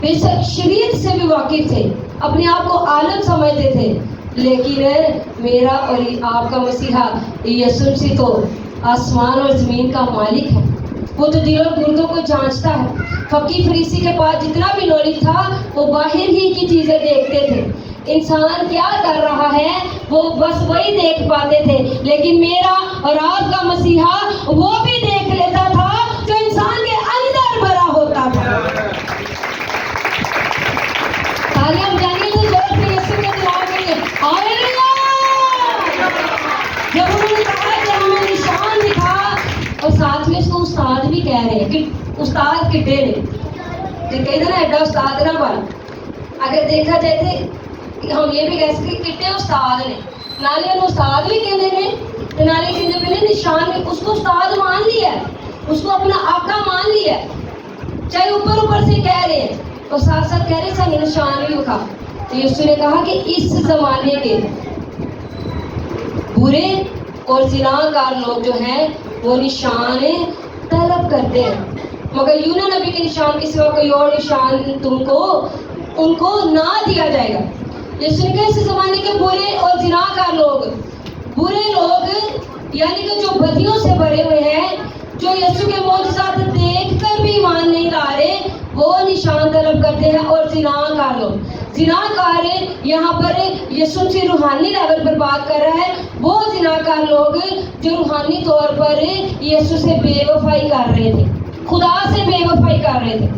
بے شک شریعت سے بھی واقف تھے, اپنے آپ کو عالم سمجھتے تھے, لیکن میرا اور آپ کا مسیحا یسوع مسیح تو آسمان اور زمین کا مالک ہے, وہ تو دل اور گردوں کو جانچتا ہے. فقی فریسی کے پاس جتنا بھی نالج تھا وہ باہر ہی کی چیزیں دیکھتے تھے, انسان کیا کر رہا ہے وہ بس وہی دیکھ پاتے تھے, لیکن میرا اور آپ کا مسیحا وہ بھی دیکھ لیتا تھا جو انسان کے اندر بھرا ہوتا تھا. تالیاں بجانی تو زور سے یسوع کے دعا کریں, ہاللویا. جب انہوں نے کہا کہ ہمیں نشان دکھا, اور ساتھ میں اس کو استاد بھی کہہ رہے ہیں کہ استاد کٹے نے, کہتے ہیں نا ایڈا استاد نہ بن. اگر دیکھا جائے تو ہم یہ بھی کہہ سکتے کٹے استاد نے, نالے انہوں استاد بھی کہتے ہیں, نالے کہتے پہلے نشان بھی, اس کو استاد مان لیا ہے, اس کو اپنا آقا مان لیا ہے, چاہے اوپر اوپر سے کہہ رہے ہیں اور ساتھ ساتھ کہہ رہے ہیں سانو نشان بھی دکھا. تو یسوع نے کہا کہ اس زمانے کے برے اور زناکار لوگ جو ہیں وہ نشان طلب کرتے ہیں, مگر یونا نبی کے نشان کے سوا کوئی اور نشان ان کو نہ دیا جائے گا. یسوع نے کہا اس زمانے کے برے اور زناکار لوگ, برے لوگ یعنی کہ جو بدیوں سے بھرے ہوئے ہیں, جو یسوع کے معجزات دیکھ کر بھی ایمان نہیں لا رہے, وہ نشان طلب کرتے ہیں. اور زناکار لوگ, زناکار یہاں پر یسوع سے روحانی لیول پر بات کر رہا ہے, وہ زناکار لوگ جو روحانی طور پر یسوع سے بے وفائی کر رہے تھے, خدا سے بے وفائی کر رہے تھے.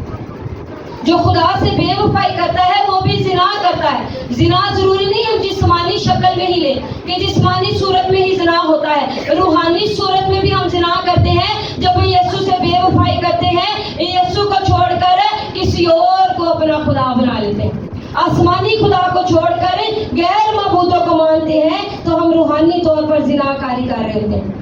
جو خدا سے بے وفائی کرتا ہے وہ بھی زنا کرتا ہے. زنا ضروری نہیں ہم جسمانی شکل میں ہی لیں کہ جسمانی صورت میں ہی زنا ہوتا ہے, روحانی صورت میں بھی ہم زنا کرتے ہیں جب ہم یسوع سے بے وفائی کرتے ہیں, یسوع کو چھوڑ کر کسی اور کو اپنا خدا بنا لیتے ہیں, آسمانی خدا کو چھوڑ کر غیر معبودوں کو مانتے ہیں, تو ہم روحانی طور پر زنا کاری کر رہے ہوتے ہیں.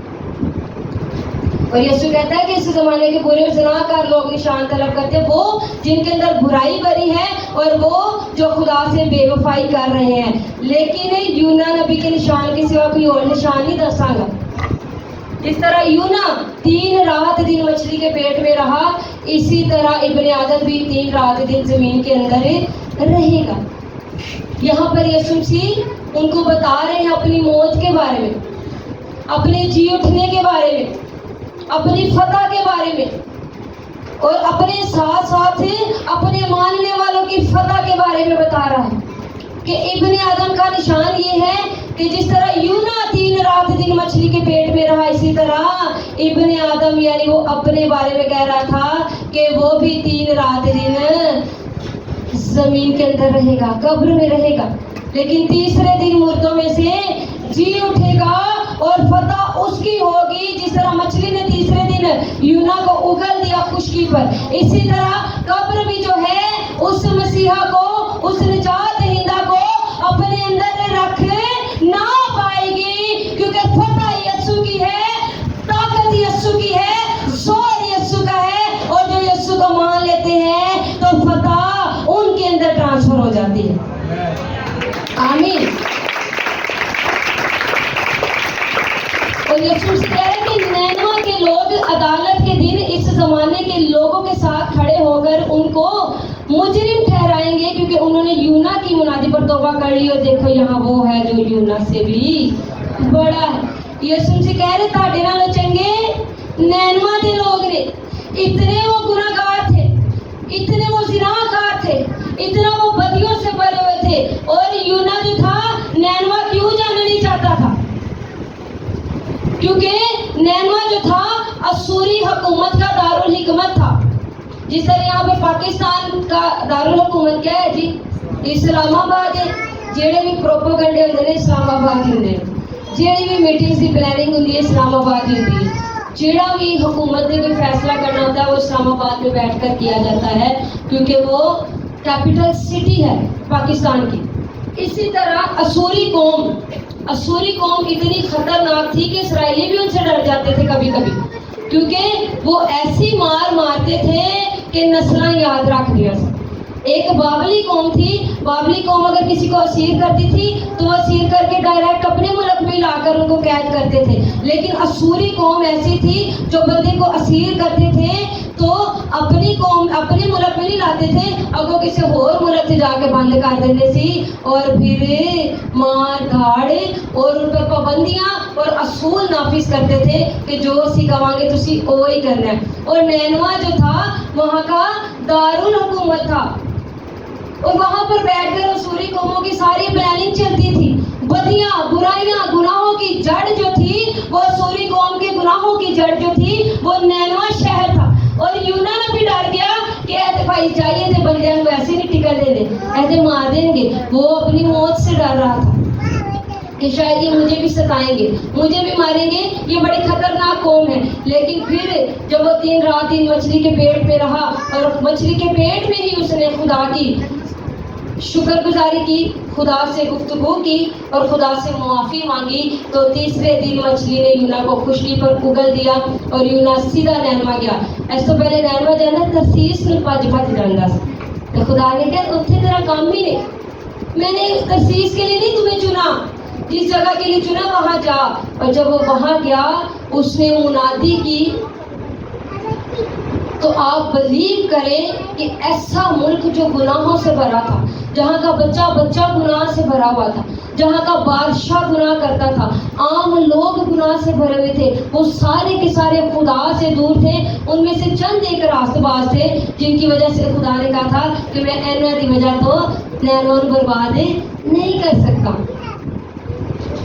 اور یسوع کہتا ہے کہ اس زمانے کے برے اور زناکار لوگ نشان طلب کرتے ہیں, وہ جن کے اندر برائی بھری ہے اور وہ جو خدا سے بے وفائی کر رہے ہیں. لیکن یونا نبی کے نشان کے سوا کوئی اور نشان نہیں دساں گا. جس طرح یونا 3 رات دن مچھلی کے پیٹ میں رہا, اسی طرح ابن آدم بھی 3 رات دن زمین کے اندر رہے گا. یہاں پر یسوع مسیح ان کو بتا رہے ہیں اپنی موت کے بارے میں, اپنے جی اٹھنے کے بارے میں, اپنی فتح کے بارے میں, اور اپنے ساتھ ساتھ اپنے ماننے والوں کی فتح کے بارے میں بتا رہا ہے کہ ابن آدم کا نشان یہ ہے کہ جس طرح یونا 3 رات دن مچھلی کے پیٹ میں رہا, اسی طرح ابن آدم یعنی وہ اپنے بارے میں کہہ رہا تھا کہ وہ بھی 3 رات دن زمین کے اندر رہے گا, قبر میں رہے گا, لیکن تیسرے دن مردوں میں سے جی اٹھے گا اور فتح اس کی ہوگی. جس طرح مچھلی نے تیسرے دن یونا کو اگل دیا خشکی پر, اسی طرح قبر بھی جو ہے اس مسیحا کو, اس نجات دہندہ کو اپنے اندر رکھ نہ پائے گی, کیونکہ فتح یسوع کی ہے, طاقت یسوع کی ہے, زور یسوع کا ہے, اور جو یسوع کو مان لیتے ہیں تو فتح ان کے اندر ٹرانسفر ہو جاتی ہے. آمین. اور یسوع سے کہہ رہے کہ نینوا کے لوگ عدالت کے دن اس زمانے کے لوگوں کے ساتھ کھڑے ہو کر ان کو مجرم ٹھہرائیں گے, کیونکہ انہوں نے یونا کی منادی پر توبہ کر لی, اور دیکھو یہاں وہ ہے جو یونا سے بھی بڑا ہے. یسوع سے کہہ رہے تاڑے نال چنگے نینوا کے لوگ نے, اتنے وہ گناہگار تھے, اتنے وہ زناکار تھے, اتنا وہ بدیوں سے بھرے ہوئے تھے, اور یونا جو تھا نینوا کیوں جانا نہیں چاہتا تھا, کیونکہ نینوا جو تھا اسوری حکومت کا دارالحکمت تھا. جس طرح یہاں پہ پاکستان کا دارالحکومت کیا ہے جی, اسلام آباد ہے. جہے بھی پروپیگنڈے ہوندے نے اسلام آباد ہی ہوندے, جہی بھی میٹنگز کی پلاننگ ہوندی ہے اسلام آباد ہی ہوندی ہے, جہاں بھی حکومت نے کوئی فیصلہ کرنا ہوتا ہے وہ اسلام آباد میں بیٹھ کر کیا جاتا ہے, کیونکہ وہ کیپٹل سٹی ہے پاکستان کی. اسی طرح اسوری قوم اتنی خطرناک تھی کہ اسرائیلی بھی ان سے ڈر جاتے تھے کبھی کبھی, کیونکہ وہ ایسی مار مارتے تھے کہ نسلیں یاد رکھ دیا. ایک بابلی قوم تھی, بابلی قوم اگر کسی کو اسیر کرتی تھی تو وہ اسیر کر کے ڈائریکٹ اپنے ملک میں لا کر ان کو قید کرتے تھے, لیکن اسوری قوم ایسی تھی جو بندے کو اسیر کرتے تھے تو اپنی قوم اپنے ملک میں نہیں لاتے تھے، اگوں کسی اور ملک سے جا کے بند کر دیتے سی، اور پھر مار دھاڑ اور ان پر پابندیاں اور اصول نافذ کرتے تھے کہ جو اسی کہاں گے تسی وہی کرنا ہے۔ اور نینوا جو تھا وہاں کا دارالحکومت تھا، اور وہاں پر بیٹھ کر سوری قوموں کی ساری پلاننگ چلتی تھی۔ بدیاں، برائیاں، گناہوں کی جڑ جو تھی وہ سوری قوم کے گناہوں کی جڑ جو تھی وہ نینوا شہر تھا۔ اور یونا نے بھی ڈر گیا کہ ایسے بھائی چاہیے تھے بندیاں کو ایسے نہیں ٹکٹ دے دیں، ایسے مار دیں گے۔ وہ اپنی موت سے ڈر رہا تھا کہ شاید یہ مجھے بھی ستائیں گے، مجھے بھی ماریں گے، یہ بڑی خطرناک قوم ہے۔ لیکن پھر جب وہ 3 رات مچھلی کے پیٹ پہ رہا اور مچھلی کے پیٹ میں ہی اس نے خدا کی شکر گزاری کی، خدا سے گفتگو کی اور خدا سے معافی مانگی، تو تیسرے دن مچھلی نے یونا کو خشکی پر اگل دیا اور یونا سیدھا نینوا گیا۔ اس تو پہلے نینوا جانا ترسیس میں بھج جانا سی، تو خدا نے کہا اتنے تیرا کام ہی نہیں، میں نے ترسیس کے لیے نہیں تمہیں چنا، جس جگہ کے لیے چنا وہاں جا۔ اور جب وہ وہاں گیا اس نے منادی کی، تو آپ بلیو کریں کہ ایسا ملک جو گناہوں سے بھرا تھا، جہاں کا بچہ بچہ گناہ سے بھرا ہوا تھا، جہاں کا بادشاہ گناہ کرتا تھا، عام لوگ گناہ سے بھرے ہوئے تھے، وہ سارے کے سارے خدا سے دور تھے۔ ان میں سے چند ایک راست باز تھے جن کی وجہ سے خدا نے کہا تھا کہ میں اینا دی وجہ تو نینوا برباد نہیں کر سکتا۔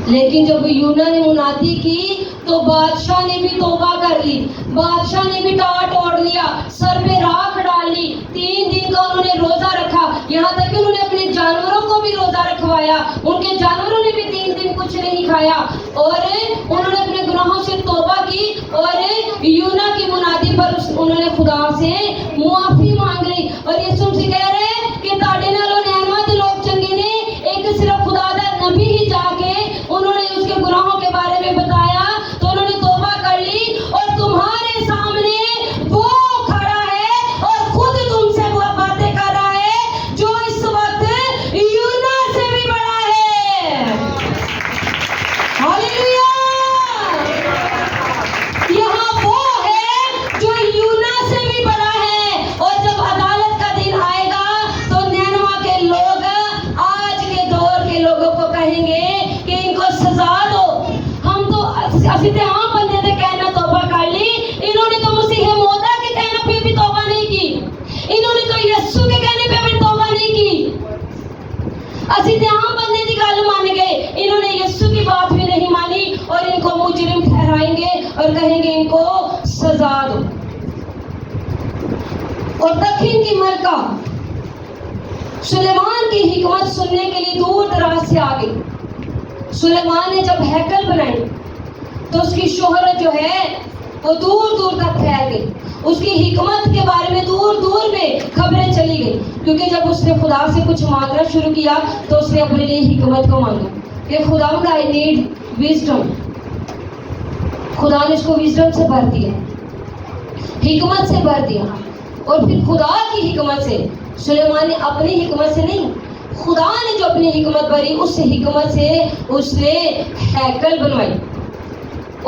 لیکن جب یونا نے منادی کی تو بادشاہ نے بھی توبہ کر لی، بادشاہ نے بھی ٹاٹ اوڑ لیا، سر پہ راکھ ڈال لی۔ 3 دن کا انہوں نے روزہ رکھا، یہاں تک کہ انہوں نے اپنے جانوروں کو بھی روزہ رکھوایا، ان کے جانوروں نے بھی 3 دن کچھ نہیں کھایا، اور انہوں نے اپنے گناہوں سے توبہ کی، اور یونا کی منادی پر انہوں نے خدا سے معافی مانگ لی۔ اور یسوع مسیح کہہ رہے ہیں کہ تاڑے نالوں نینوا دے لوگ چنگے نے، ایک صرف خدا دا نبی ہی جا کے انہوں نے اس کے گناہوں کے بارے میں بتایا تو انہوں نے توبہ کر لی، اور تمہارے سامنے وہ کھڑا ہے اور خود تم سے وہ باتیں کر رہا ہے جو اس وقت یونا سے بھی بڑا ہے۔ ہاللیلویا! یہاں وہ ہے جو یونا سے بھی بڑا ہے، اور جب عدالت کا دن آئے گا تو نینوا کے لوگ آج کے دور کے لوگوں کو کہیں گے کہ ان کو سزا دو، ہم تو عام بندے تھے کہنا توبہ کر لی، انہوں نے تو مسیح موعودہ کے کہنے پہ بھی توبہ نہیں کی، انہوں نے تو یسوع کے کہنے پہ بھی توبہ نہیں کی۔ اسی تے عام بندے دی گل مان گئے، انہوں نے یسوع کی بات بھی نہیں مانی، اور ان کو مجرم ٹھہرائیں گے اور کہیں گے ان کو سزا دو۔ اور دکھن کی ملکہ سلیمان کی حکمت سننے کے لیے دور دراز سے آ گئی۔ سلیمان نے جب ہیکل بنائی تو اس کی شہرت جو ہے وہ دور دور تک پھیل گئی، اس کی حکمت کے بارے میں دور دور میں خبریں چلی گئی، کیونکہ جب اس نے خدا سے کچھ مانگنا شروع کیا تو اس نے اپنے لیے حکمت کو مانگا کہ خداوند آئی نیڈ وزڈم۔ خدا نے اس کو وزڈم سے بھر دیا، حکمت سے بھر دیا، اور پھر خدا کی حکمت سے، سلیمان نے اپنی حکمت سے نہیں، خدا نے جو اپنی حکمت بھری اس حکمت سے اس نے ہیکل بنوائی۔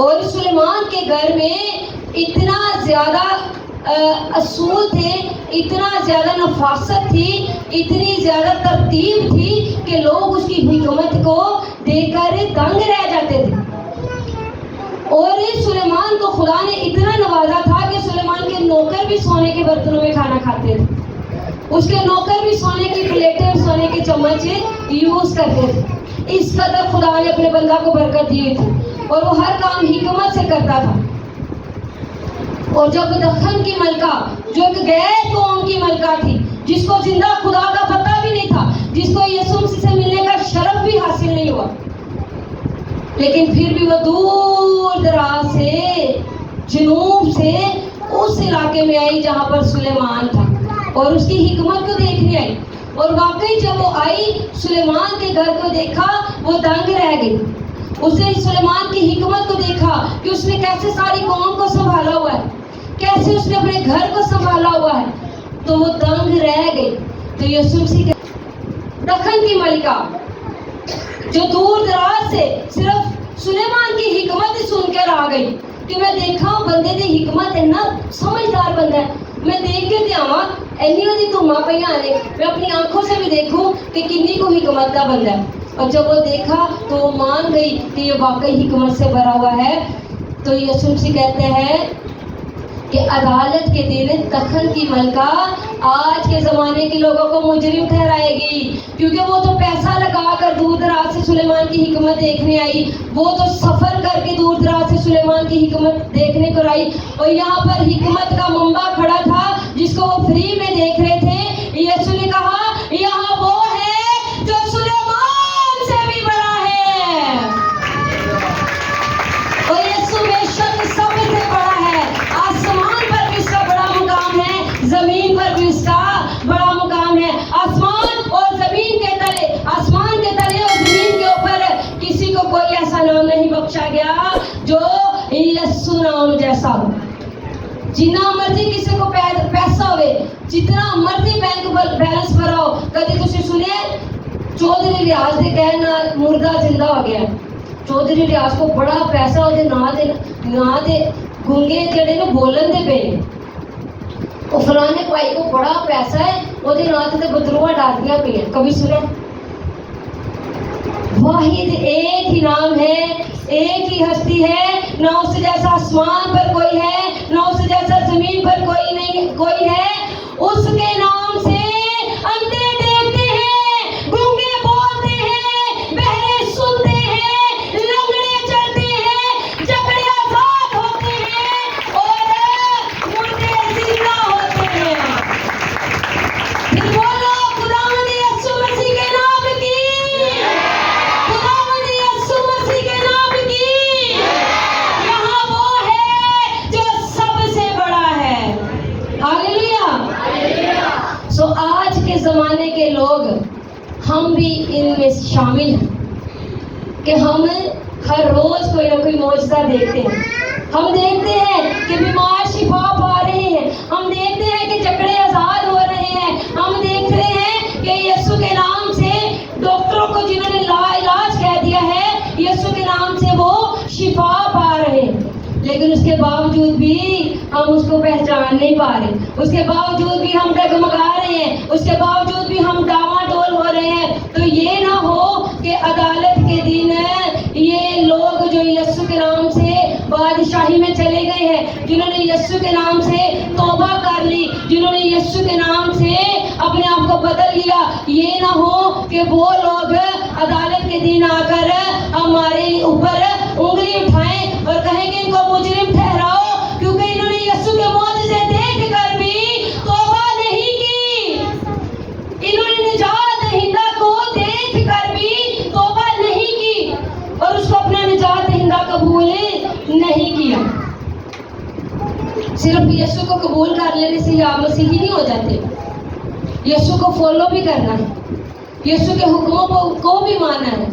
اور سلیمان کے گھر میں اتنا زیادہ اصول تھے، اتنا زیادہ نفاست تھی، اتنی زیادہ ترتیب تھی کہ لوگ اس کی حکمت کو دیکھ کر دنگ رہ جاتے تھے۔ اور سلیمان کو خدا نے اتنا نوازا تھا کہ سلیمان کے نوکر بھی سونے کے برتنوں میں کھانا کھاتے تھے، اس کے نوکر بھی سونے کی پلیٹیں اور سونے کے چمچ یوز کرتے تھے۔ اس قدر خدا نے اپنے بندہ کو برکت دی تھی، اور وہ ہر کام حکمت سے کرتا تھا۔ اور جب دکھن کی ملکہ جو ایک غیر قوم کی ملکہ تھی، جس کو زندہ خدا کا پتہ بھی نہیں تھا، جس کو یسوع مسیح سے ملنے کا شرف بھی حاصل نہیں ہوا، لیکن پھر بھی وہ دور دراز سے جنوب سے اس علاقے میں آئی جہاں پر سلیمان تھا، اور اس کی حکمت کو دیکھنے آئی۔ اور واقعی جب وہ آئی، سلیمان کے گھر کو دیکھا، وہ دنگ رہ گئی۔ اس نے سلیمان کی حکمت کو دیکھا کہ اس نے کیسے ساری قوم کو سنبھالا ہوا ہے، کیسے اس نے اپنے گھر کو سنبھالا ہوا ہے، تو وہ دنگ رہ گئی۔ تو یسوع مسیح دکھن کی ملکہ جو دور دراز سے صرف سلیمان کی حکمت سن کر آ گئی، کہ میں دیکھا بندے دی حکمت اتنا سمجھدار بندہ ہے, میں دیکھ کے تے آواں اینی ودی دھوماں پیاں نے, میں اپنی آنکھوں سے بھی دیکھوں کہ کنی کو حکمت کا بندہ ہے. اور جب وہ دیکھا تو وہ مان گئی کہ یہ واقعی حکمت سے بھرا ہوا ہے. تو یسوع مسیح کہتے ہیں کہ عدالت کے دن دخل کی ملکہ آج کے زمانے کے لوگوں کو مجرم ٹھہرائے گی, کیونکہ وہ تو پیسہ لگا کر دور دراز سے سلیمان کی حکمت دیکھنے آئی, وہ تو سفر کر کے دور دراز سے سلیمان کی حکمت دیکھنے کو آئی, اور یہاں پر حکمت کا منبع کھڑا تھا جس کو وہ فری میں دیکھ رہے تھے. یسوع نے کہا یہاں وہ ہے جو سلیمان سے بھی بڑا ہے, اور یسوع بے شک سب سے بڑا ہے. آسمان پر بھی اس کا بڑا مقام ہے, زمین پر بھی اس کا بڑا مقام ہے. آسمان اور زمین کے تلے, آسمان کے تلے اور زمین کے اوپر کسی کو کوئی ایسا نام نہیں بخشا گیا جو یسوع نام جیسا ہو. جتنا مرضی کسی کو پیسہ ہوئے, جتنا مرضی بینک بیلنس بھراؤ, کدی تسی سنے چودھری ریاض دے کہنا مردہ زندہ ہو گیا. چودھری ریاض کو بڑا پیسہ ہوتے نا دے گونگے جڑے نے بولن دے پے, وہ فلانے بھائی کو بڑا پیسہ ہے, وہ نا تے بدروہاں ڈالدیاں پئی ہیں. کبھی سنے؟ واحد ایک ہی نام ہے, ایک ہی ہستی ہے, نہ اس جیسا آسمان پر کوئی ہے, نہ اس جیسا زمین پر کوئی ہے. اس کے نام سے اندھے دیکھتے ہیں, گونگے بولتے ہیں, بہرے سنتے ہیں, لنگڑے چلتے ہیں, جکڑے آزاد ہوتے ہیں, اور مردے زندہ ہوتے ہیں. پھر بولو خداوند یسوع مسیح کے نام کی, خداوند یسوع مسیح کے نام کی. یہاں وہ ہے جو سب سے بڑا ہے. ہاللویا. سو آج کے زمانے کے لوگ, ہم بھی ان میں شامل ہیں کہ ہم ہر روز کوئی نہ کوئی معجزہ دیکھتے ہیں. ہم دیکھتے ہیں کہ بیمار شفا پا رہے ہیں, ہم دیکھتے ہیں کہ جکڑے آزاد ہو رہے ہیں, ہم دیکھ رہے ہیں کہ یسوع کے نام سے ڈاکٹروں کو جنہوں نے لا علاج کہہ دیا ہے, یسوع کے نام سے وہ شفا پا رہے ہیں. لیکن اس کے باوجود بھی ہم اس کو پہچان نہیں پا رہے, اس کے باوجود بھی ہم ڈگمگا رہے ہیں, اس کے باوجود بھی ہم ڈاواڈول ہو رہے ہیں. تو یہ نہ ہو کہ عدالت کے دن یہ لوگ جو یسوع کے نام سے بادشاہی میں چلے گئے ہیں, جنہوں نے یسوع کے نام سے توبہ کر لی, جنہوں نے یسوع کے نام سے اپنے آپ کو بدل لیا, یہ نہ ہو کہ وہ لوگ عدالت کے دن آ کر ہمارے اوپر انگلی اٹھائیں اور کہیں کہ ان کو مجرم ٹھہراؤ, کیونکہ انہوں نے یسوع کے معجزے دیکھ کر بھی توبہ نہیں کی, انہوں نے نجات دہندہ کو دیکھ کر بھی توبہ نہیں کی, اور اس کو اپنا نجات دہندہ قبول نہیں کیا. صرف یسوع کو قبول کر لینے سے آپ مسیحی نہیں ہو جاتے, یسوع کو فالو بھی کرنا ہے, یسوع کے حکموں کو بھی ماننا ہے.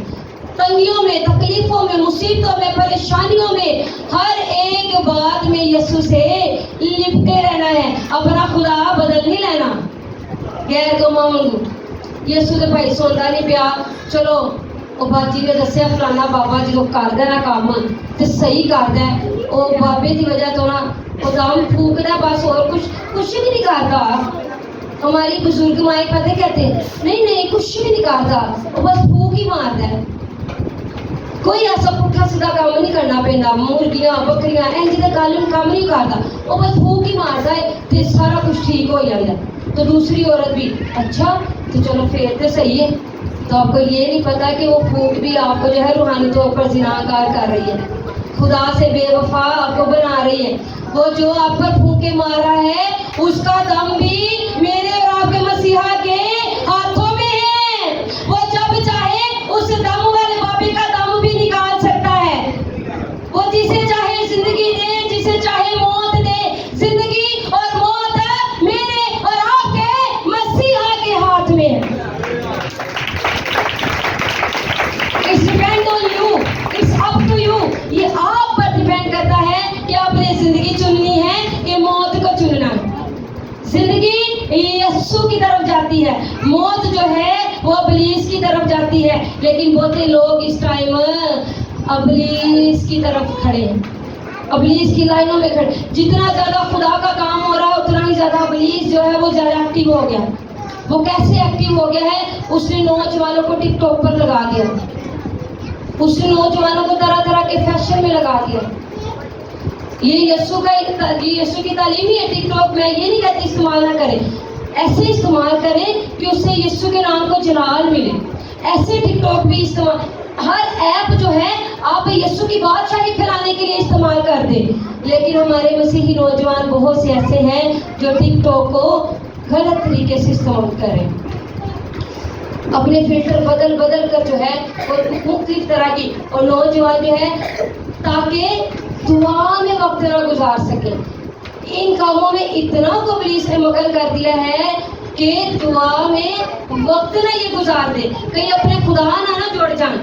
تنگیوں میں, تکلیفوں میں, مصیبتوں میں, پریشانیوں میں, ہر ایک بات میں یسوع سے لپٹے رہنا ہے. اپنا خدا بدل نہیں لینا, غیر کو مانگو. یسوع کے بھائی سوندا نہیں پیا, چلو وہ باجی نے دسیا فلانا بابا جو کردا نا کام تے صحیح کردا ہے, وہ بابے دی وجہ تو نا وہ دم پھونکدا, بس اور کچھ بھی نہیں کرتا. ہماری بزرگ مائیں پتہ کہتے ہیں نہیں کچھ بھی نہیں کرتا, وہ بس پھونک ہی مارتا ہے. کوئی ایسا پٹھا سیدھا کام نہیں کرنا پیندا, مرغیاں بکریاں انج دے کام نہیں کرتا, وہ بس پھونک ہی مارتا ہے تے سارا کچھ ٹھیک ہو جاتا ہے. تو دوسری عورت بھی اچھا تو چلو پھر تو صحیح ہے. تو آپ کو یہ نہیں پتا کہ وہ پھونک بھی آپ کو جو ہے روحانی طور پر زناکار کر رہی ہے, خدا سے بے وفا آپ کو بنا رہی ہے. وہ جو آپ پر پھونکے مارا ہے اس کا دم بھی میرے اور آپ کے مسیحا کے ہاتھوں میں ہے. وہ جب چاہے اس دم والے بابے کا دم بھی نکال سکتا ہے. وہ جسے چاہے زندگی دے, جسے چاہے موت دے. زندگی اور موت میرے اور آپ کے مسیحا کے ہاتھ میں ہے. It's depend on you. It's up to you. یہ آپ پر ڈیپینڈ کرتا ہے کہ آپ نے زندگی چننی ہے کہ موت کو چننا ہے. زندگی یسوع کی طرف جاتی ہے, موت جو ہے وہ ابلیس کی طرف جاتی ہے. لیکن بہت لوگ اس ٹائم ابلیس کی طرف کھڑے ہیں. ابلیس کی لائنوں میں کھڑے. جتنا زیادہ خدا کا کام ہو رہا ہے اتنا ہی زیادہ ابلیس جو ہے وہ زیادہ ایکٹیو ہو گیا. وہ کیسے ایکٹیو ہو گیا ہے؟ اس نے نوجوانوں کو ٹک ٹاک پر لگا دیا. اس نے نوجوانوں کو طرح طرح کے فیشن میں لگا دیا. یہ یسوع کی تعلیم ہی ہے. ٹک ٹاک میں یہ نہیں کہتی استعمال نہ کریں، ایسے استعمال کریں کہ اس سے یسوع کے نام کو جلال ملے. ایسے ٹک ٹاک بھی استعمال، ہر ایپ جو ہے آپ یسوع کی بادشاہی پھیلانے کے لیے استعمال کر دیں. لیکن ہمارے مسیحی نوجوان بہت سے ایسے ہیں جو ٹک ٹاک کو غلط طریقے سے استعمال کریں. اپنے فلٹر بدل بدل کر جو ہے وہ مختلف طرح کی، اور نوجوان جو ہے تاکہ دعا میں وقت نہ گزار سکے. ان کاموں میں اتنا کو ابلیس نے مغل کر دیا ہے کہ دعا میں وقت نہ یہ گزار دے، کہیں اپنے خدا نہ جوڑ جائیں.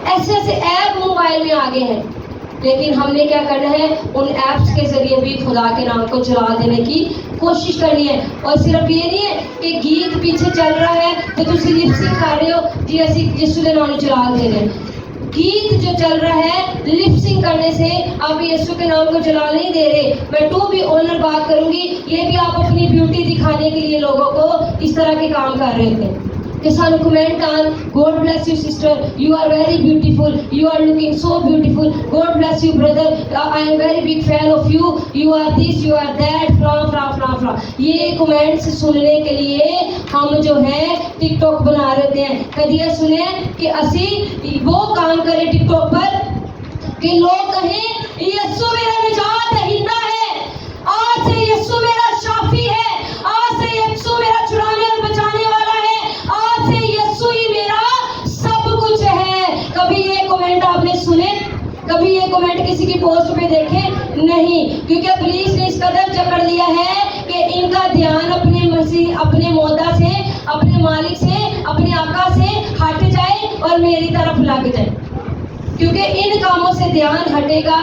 ایسے ایسے ایپ موبائل میں آگے ہیں. لیکن ہم نے کیا کرنا ہے؟ ان ایپس کے ذریعے بھی خدا کے نام کو چلا دینے کی کوشش کرنی ہے. اور صرف یہ نہیں ہے کہ گیت پیچھے چل رہا ہے تو تسی لپ سنگ کر رہے ہو جی اسی یسوع کے نام چلا دے رہے. گیت جو چل رہا ہے لپ سنگ کرنے سے آپ یسوع کے نام کو جلا نہیں دے رہے. میں ٹو بی آنر بات کروں گی، یہ بھی آپ اپنی بیوٹی دکھانے کے لیے لوگوں کو اس طرح کے کام کر رہے تھے کہ سانو comment on God bless you sister, you are very beautiful, you are looking so beautiful, God bless you brother, I am very big fan of you, you are this, you are that, فلاں. یہ comments سننے کے لیے ہم جو ہے ٹک talk بنا رہے ہیں. کبھی یہ سنیں کہ اسی وہ کام کریں ٹک ٹاک پر کہ لوگ کہیں یسوع میرا نجات دہندہ ہے، آج سے یسوع میرا شافی ہے، آج سے یسوع میرا چھڑانے اور بچانے والا ہے، آج سے یسوع ہی میرا سب کچھ ہے. کبھی یہ کمنٹ آپ نے سنے؟ کبھی یہ کمنٹ کسی کی پوسٹ پہ دیکھے؟ نہیں. کیونکہ پولیس نے اس قدر جکڑ لیا ہے کہ ان کا دھیان اپنے مسیح، اپنے مولا سے، اپنے مالک سے، اپنے آقا سے ہٹ جائے اور میری طرف لگ جائے. کیونکہ ان کاموں سے دھیان ہٹے گا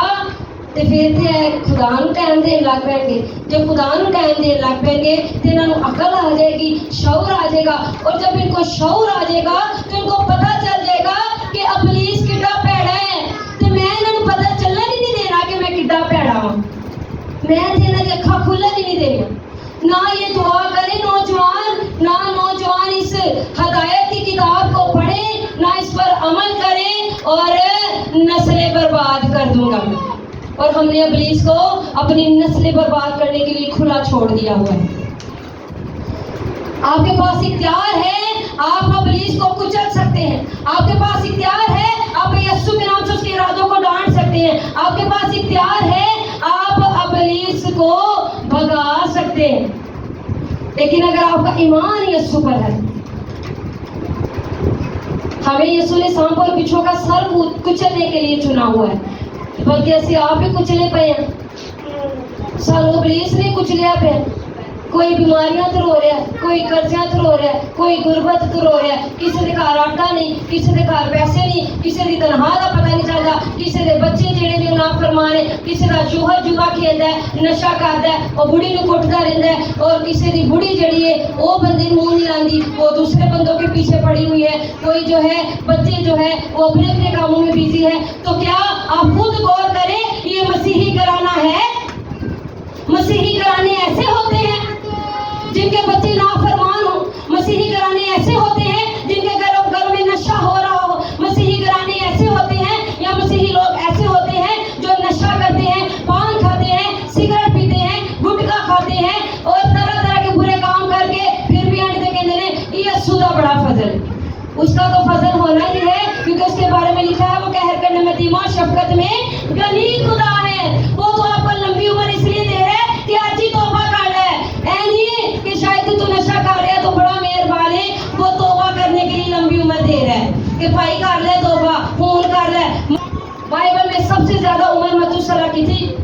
تو پھر خدا نو ٹائم دین لگ پیں گے. جب خدا نو ٹائم دین لگ پیں گے تو انہوں نے عقل آ جائے گی، شعور آ جائے گا. اور جب ان کو شعور آ جائے گا تو ان کو پتہ چل جائے گا کہ ابلیس کڈا پیڑا ہے. تو میں انہوں نے پتہ چلنا ہی نہیں دینا کہ میں کڈا پیڑا ہوں. میں انہوں نے اکھاں کھلن ہی نہیں دینا. نہ یہ دعا کرے نوجوان، نہ نوجوان اس ہدایت کی کتاب کو پڑھیں، نہ اس پر عمل کریں، اور نسلیں برباد کر دوں گا. اور ہم نے ابلیس کو اپنی نسلیں برباد کرنے کے لیے کھلا چھوڑ دیا ہوا ہے. آپ کے پاس اختیار ہے، آپ ابلیس کو کچل سکتے ہیں. آپ کے پاس اختیار ہے، آپ یسوع کے نام سے اس کے ارادوں کو ڈانٹ سکتے ہیں. آپ کے پاس اختیار ہے، آپ ابلیس کو بھگا سکتے ہیں. لیکن اگر آپ کا ایمان یسوع پر ہے، ہمیں یسوع نے سانپ اور بچھو کا سر کچلنے کے لیے چنا ہوا ہے، بلکہ ایسے آپ بھی کچلے پے ہیں. سانو ابلیس نے کچلیا پہ. کوئی بیماریاں تو رو رہا ہے، کوئی قرضیاں تو رو رہا ہے، کوئی غربت تو رو رہا ہے. کسی کے گھر آٹا نہیں، کسی کے گھر پیسے نہیں، کسی کی تنخواہ کا پتہ نہیں چلتا، کسی کے بچے جڑے بھی نافرمان ہیں، کسی کا شوہر جوا کھیلتا ہے، نشہ کرتا ہے، وہ بڑھی نو کٹتا رہتا ہے، اور کسی کی بڑھی جڑی ہے وہ بندے منہ نہیں لاندی، وہ دوسرے بندوں کے پیچھے پڑی ہوئی ہے. کوئی جو ہے بچے جو ہے وہ اپنے اپنے کاموں میں بزی ہے. تو کیا آپ خود غور کریں، یہ مسیحی گھرانہ ہے؟ مسیحی گھرانے ایسے ہوتے ہیں جن کے بچے نافرمان ہوں. مسیحی گھرانے ایسے ہوتے ہیں جن کے گھروں میں نشہ ہو رہا ہو. مسیحی گھرانے ایسے ہوتے ہیں یا مسیحی لوگ ایسے ہوتے ہیں جو نشہ کرتے ہیں، پان کھاتے ہیں، سگریٹ پیتے ہیں، گٹکا کھاتے ہیں، اور طرح طرح کے برے کام کر کے پھر بھی آنے کہتے ہیں یسوع دا بڑا فضل. اس کا تو فضل ہونا ہی ہے، کیونکہ اس کے بارے میں لکھا ہے وہ قہر کرنے میں دھیما، شفقت میں غنی خدا ہے. وہ تو آپ کو لمبی عمر اس لیے دے رہے ہیں کہ آج ہی توبہ کر لے. اے نہیں کہ شاید تو نشہ کر رہا ہے تو بڑا مہربان ہے، وہ توبہ کرنے کے لیے لمبی عمر دے رہا ہے کہ بھائی کر لے توبہ، فون کر لے. بائبل میں سب سے زیادہ عمر متوسلہ کی تھی.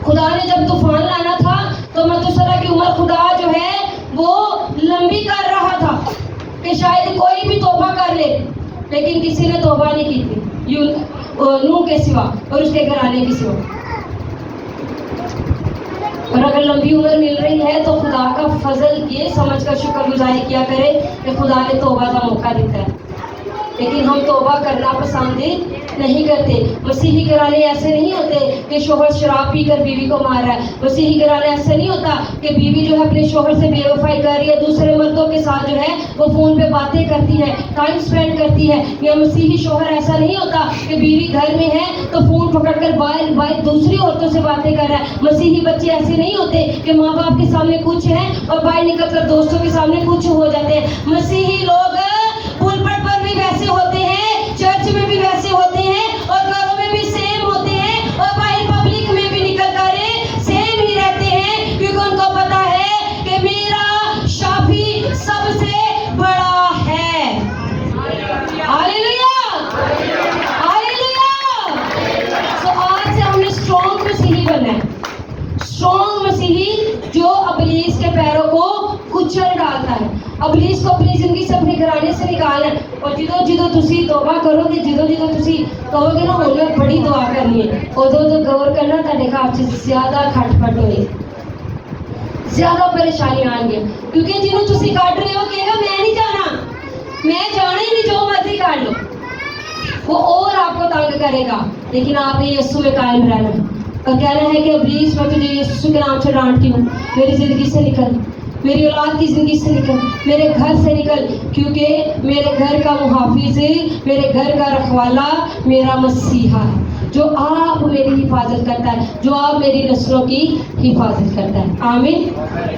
خدا نے جب طوفان لانا تھا تو متوسلہ کی عمر خدا جو ہے وہ لمبی کر رہا تھا کہ شاید کوئی بھی توبہ کر لے. لیکن کسی نے توبہ نہیں کی تھی نوح کے سوا اور اس کے گھرانے کے سوا. اور اگر لمبی عمر مل رہی ہے تو خدا کا فضل یہ سمجھ کر شکر گزاری کیا کرے کہ خدا نے توبہ کا موقع دیتا ہے. لیکن ہم توبہ کرنا پسند نہیں کرتے. مسیحی گھرانے ایسے نہیں ہوتے کہ شوہر شراب پی کر بیوی کو مار رہا ہے. مسیحی گھرانے ایسے نہیں ہوتا کہ بیوی جو ہے اپنے شوہر سے بے وفائی کر رہی ہے, دوسرے مردوں کے ساتھ جو ہے وہ فون پہ باتیں کرتی ہے, ٹائم اسپینڈ کرتی ہے. یا مسیحی شوہر ایسا نہیں ہوتا کہ بیوی گھر میں ہے تو فون پکڑ کر باہر دوسری عورتوں سے باتیں کر رہا ہے. مسیحی بچے ایسے نہیں ہوتے کہ ماں باپ کے سامنے کچھ ہے اور باہر نکل کر دوستوں کے سامنے کچھ ہو جاتے ہیں. مسیحی لوگ پلپٹ پر بھی ویسے ہوتے ہیں, چرچ میں بھی ویسے ہوتے ہیں, اور گھروں میں بھی سیم ہوتے ہیں, اور باہر پبلک میں بھی نکل کر سیم ہی رہتے ہیں, کیونکہ ان کو پتا ہے کہ میرا شافی سب سے بڑا ہے. ہاللیلویا, ہاللیلویا. سو آج سے ہم نے اسٹرانگ مسیحی بننا ہے, اسٹرانگ مسیحی جو ابلیس کے پیروں کو کچل ڈالتا ہے, ابلیس کو اپنی زندگی سے اپنے گھرانے سے نکالنا ہے. اور جدو تسی توبہ کرو گے, جدو تسی کہو گے نا ہوں میں بڑی دعا کرنی ہے, ادو غور کرنا تہاڈے گھر چ زیادہ کھٹ پٹ ہوئے, زیادہ پریشانی آئیں گے. کیونکہ جنہوں تسی کٹ رہے ہو کہے گا میں نہیں جانا, میں جانا ہی نہیں, جو مرضی کر لو. وہ اور آپ کو تنگ کرے گا, لیکن آپ نے یسوع میں قائم رہنا ہے اور کہنا ہے کہ ابلیس میں تجھے یسوع کے نام سے ڈانٹتی ہوں, میری زندگی سے نکل, میری اولاد کی زندگی سے نکل, میرے گھر سے نکل, کیونکہ میرے گھر کا محافظ, میرے گھر کا رکھوالا میرا مسیحا ہے, جو آپ میری حفاظت کرتا ہے, جو آپ میری نسلوں کی حفاظت کرتا ہے. آمین.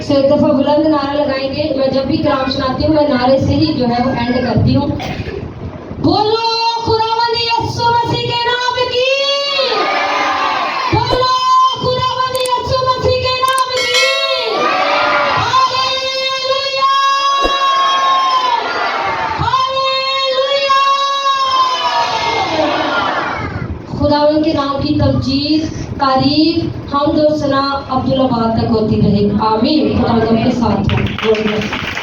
سو ایک دفعہ بلند نعرہ لگائیں گے. میں جب بھی کلام سناتی ہوں میں نعرے سے ہی جو ہے وہ اینڈ کرتی ہوں. بولو خداوند یسوع مسیح کے نام کی, بولو خداوند یسوع مسیح کے نام کی. ہاللیلویا, ہاللیلویا. خداوند کے نام کی تمجید, تعریف, حمد و ثنا عبدالآباد تک ہوتی رہے. آمین. خداوند آپ کے ساتھ ہو.